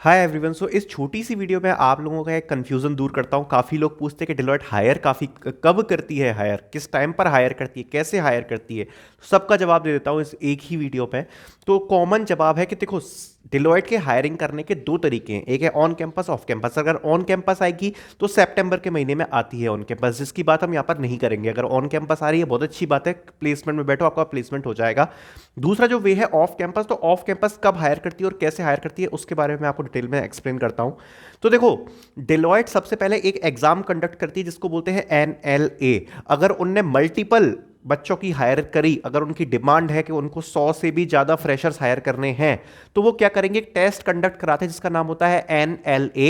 Hi everyone. सो इस छोटी सी video में आप लोगों का एक कन्फ्यूज़न दूर करता हूँ। काफ़ी लोग पूछते हैं कि डिलॉयट हायर काफ़ी कब करती है, हायर किस टाइम पर हायर करती है, कैसे हायर करती है। सबका जवाब दे देता हूँ इस एक ही वीडियो पे। तो कॉमन जवाब है कि देखो, डिलॉयट के हायरिंग करने के दो तरीके हैं। एक है ऑन कैंपस, ऑफ कैंपस। अगर ऑन कैंपस आएगी तो सितंबर के महीने में आती है ऑन कैंपस, जिसकी बात हम यहाँ पर नहीं करेंगे। अगर ऑन कैंपस आ रही है बहुत अच्छी बात है, प्लेसमेंट में बैठो, आपका प्लेसमेंट हो जाएगा। दूसरा जो वे है ऑफ कैंपस, तो ऑफ कैंपस कब हायर करती है और कैसे हायर करती है उसके बारे में मैं आपको डिटेल में एक्सप्लेन करता हूं। तो देखो, डिलॉयट सबसे पहले एक एग्जाम कंडक्ट करती है जिसको बोलते हैं एनएलए। अगर उनने मल्टीपल बच्चों की हायर करी, अगर उनकी डिमांड है कि उनको 100 से भी ज्यादा फ्रेशर्स हायर करने हैं, तो वो क्या करेंगे, एक टेस्ट कंडक्ट कराते हैं जिसका नाम होता है एनएलए।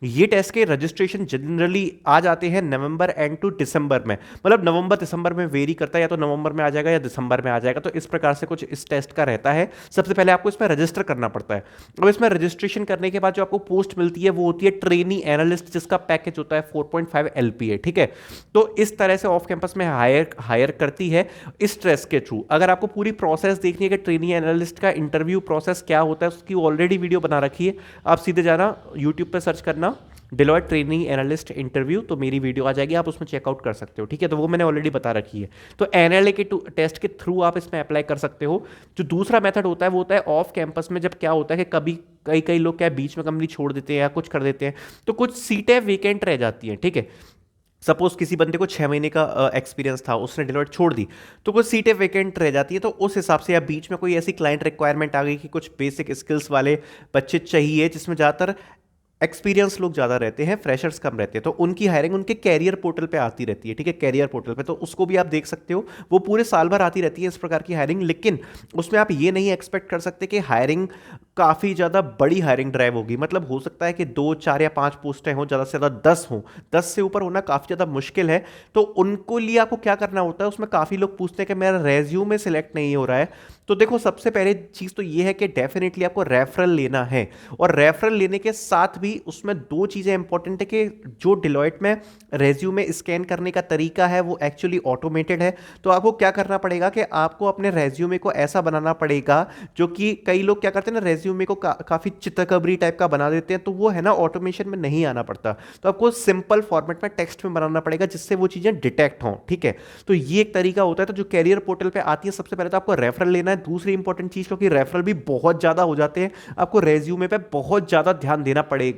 ये टेस्ट के रजिस्ट्रेशन जनरली आ जाते हैं नवंबर एंड टू दिसंबर में, मतलब नवंबर दिसंबर में वेरी करता है, या तो नवंबर में आ जाएगा या दिसंबर में आ जाएगा। तो इस प्रकार से कुछ इस टेस्ट का रहता है। सबसे पहले आपको इसमें रजिस्टर करना पड़ता है। अब इसमें रजिस्ट्रेशन करने के बाद जो आपको पोस्ट मिलती है वो होती है ट्रेनी एनालिस्ट, जिसका पैकेज होता है 4.5 LPA। ठीक है, तो इस तरह से ऑफ कैंपस में हायर हायर करती है इस ट्रेस के थ्रू। अगर आपको पूरी प्रोसेस देखनी है कि ट्रेनी एनालिस्ट का इंटरव्यू प्रोसेस क्या होता है, उसकी ऑलरेडी वीडियो बना रखी है। आप सीधे जाना यूट्यूब पे सर्च करना डिलॉयट ट्रेनी एनालिस्ट इंटरव्यू, तो मेरी वीडियो आ जाएगी, आप उसमें चेकआउट कर सकते हो। ठीक है, तो वो मैंने ऑलरेडी बता रखी है। तो एनएलए के टेस्ट के थ्रू आप इसमें अप्लाई कर सकते हो। जो दूसरा मेथड होता है वो होता है ऑफ कैंपस में। जब क्या होता है कि कभी कई कई लोग क्या बीच में कंपनी छोड़ देते हैं या कुछ कर देते हैं, तो कुछ सीटें वेकेंट रह जाती हैं। ठीक है, सपोज किसी बंदे को 6 महीने का एक्सपीरियंस था, उसने डिलॉयट छोड़ दी, तो कुछ सीटें वेकेंट रह जाती है। तो उस हिसाब से या बीच में कोई ऐसी क्लाइंट रिक्वायरमेंट आ गई कि कुछ बेसिक स्किल्स वाले बच्चे चाहिए, जिसमें ज़्यादातर एक्सपीरियंस लोग ज़्यादा रहते हैं, फ्रेशर्स कम रहते हैं, तो उनकी हायरिंग उनके कैरियर पोर्टल पे आती रहती है। ठीक है, कैरियर पोर्टल पे तो उसको भी आप देख सकते हो। वो पूरे साल भर आती रहती है इस प्रकार की हायरिंग, लेकिन उसमें आप ये नहीं एक्सपेक्ट कर सकते कि हायरिंग काफ़ी ज़्यादा बड़ी हायरिंग ड्राइव होगी। मतलब हो सकता है कि 2 4 या 5 पोस्टें हों, ज़्यादा से ज़्यादा 10 हों। 10 से ऊपर होना काफ़ी ज़्यादा मुश्किल है। तो उनको लिए आपको क्या करना होता है, उसमें काफ़ी लोग पूछते हैं कि मेरा रेज्यूमे सिलेक्ट नहीं हो रहा है। तो देखो, सबसे पहले चीज़ तो ये है कि डेफिनेटली आपको रेफरल लेना है। और रेफरल लेने के साथ भी उसमें दो चीज़ें इंपॉर्टेंट है कि जो डिलॉयट में रेज्यूमे स्कैन करने का तरीका है वो एक्चुअली ऑटोमेटेड है। तो आपको क्या करना पड़ेगा कि आपको अपने रेज्यूमे को ऐसा बनाना पड़ेगा, जो कि कई लोग क्या करते हैं ना, रेज्यूमे को काफ़ी चित्रकबरी टाइप का बना देते हैं, तो वो है ना ऑटोमेशन में नहीं आना पड़ता। तो आपको सिंपल फॉर्मेट में टेक्स्ट में बनाना पड़ेगा जिससे वो चीज़ें डिटेक्ट हों। ठीक है, तो ये एक तरीका होता है। तो जो कैरियर पोर्टल पे आती है, सबसे पहले तो आपको रेफरल लेना है। दूसरी इंपॉर्टेंट चीज़, क्योंकि रेफरल भी बहुत ज़्यादा हो जाते हैं, आपको रेज्यूमे पे बहुत ज़्यादा ध्यान देना पड़ेगा।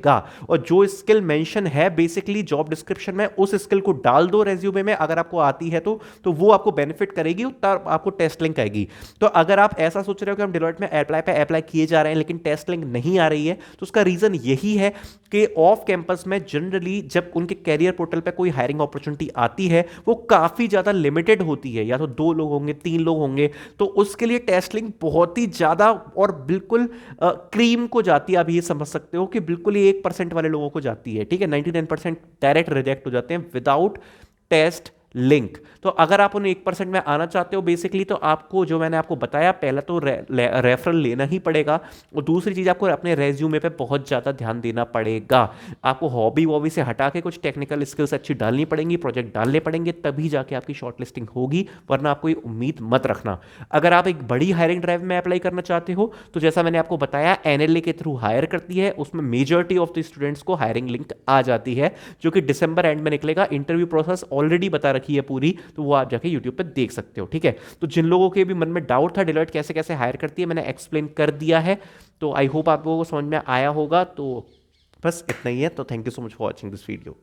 और जो स्किल मेंशन है बेसिकली जॉब डिस्क्रिप्शन में, उस स्किल को डाल दो रेज्यूमे में, अगर आपको आती है तो वो आपको बेनिफिट करेगी, तब आपको टेस्ट लिंक आएगी। तो अगर आप ऐसा सोच रहे हो कि हम डिलॉयट में अप्लाई किए जा रहे हैं लेकिन टेस्ट लिंक नहीं आ रही है, तो उसका रीजन यही है कि ऑफ कैंपस में जनरली जब उनके कैरियर पोर्टल पे कोई हायरिंग अपॉर्चुनिटी आती है, वो काफी ज्यादा लिमिटेड होती है। या तो 2 लोग होंगे, 3 लोग होंगे, तो उसके लिए टेस्ट लिंक बहुत ही ज्यादा और बिल्कुल क्रीम को जाती है। आप ये समझ सकते हो कि बिल्कुल ही 1% वाले लोगों को जाती है। ठीक है, 99% डायरेक्ट रिजेक्ट हो जाते हैं विदाउट टेस्ट लिंक। तो अगर आप उन 1% में आना चाहते हो बेसिकली, तो आपको जो मैंने आपको बताया, पहला तो रेफरल लेना ही पड़ेगा। और दूसरी चीज, आपको अपने रेज्यूमे पे बहुत ज्यादा ध्यान देना पड़ेगा। आपको हॉबी वॉबी से हटा के कुछ टेक्निकल स्किल्स अच्छी डालनी पड़ेंगी, प्रोजेक्ट डालने पड़ेंगे, तभी जाके आपकी शॉर्टलिस्टिंग होगी, वरना आपको ये उम्मीद मत रखना। अगर आप एक बड़ी हायरिंग ड्राइव में अप्लाई करना चाहते हो, तो जैसा मैंने आपको बताया, एनएलए के थ्रू हायर करती है, उसमें मेजॉरिटी ऑफ द स्टूडेंट्स को हायरिंग लिंक आ जाती है, जो कि दिसंबर एंड में निकलेगा। इंटरव्यू प्रोसेस ऑलरेडी बता रखी है पूरी, तो वो आप जाके यूट्यूब पे देख सकते हो। ठीक है, तो जिन लोगों के भी मन में डाउट था डिलॉयट कैसे कैसे हायर करती है, मैंने एक्सप्लेन कर दिया है। तो आई होप आप लोगों को समझ में आया होगा। तो बस इतना ही है। तो thank you so much for watching this video.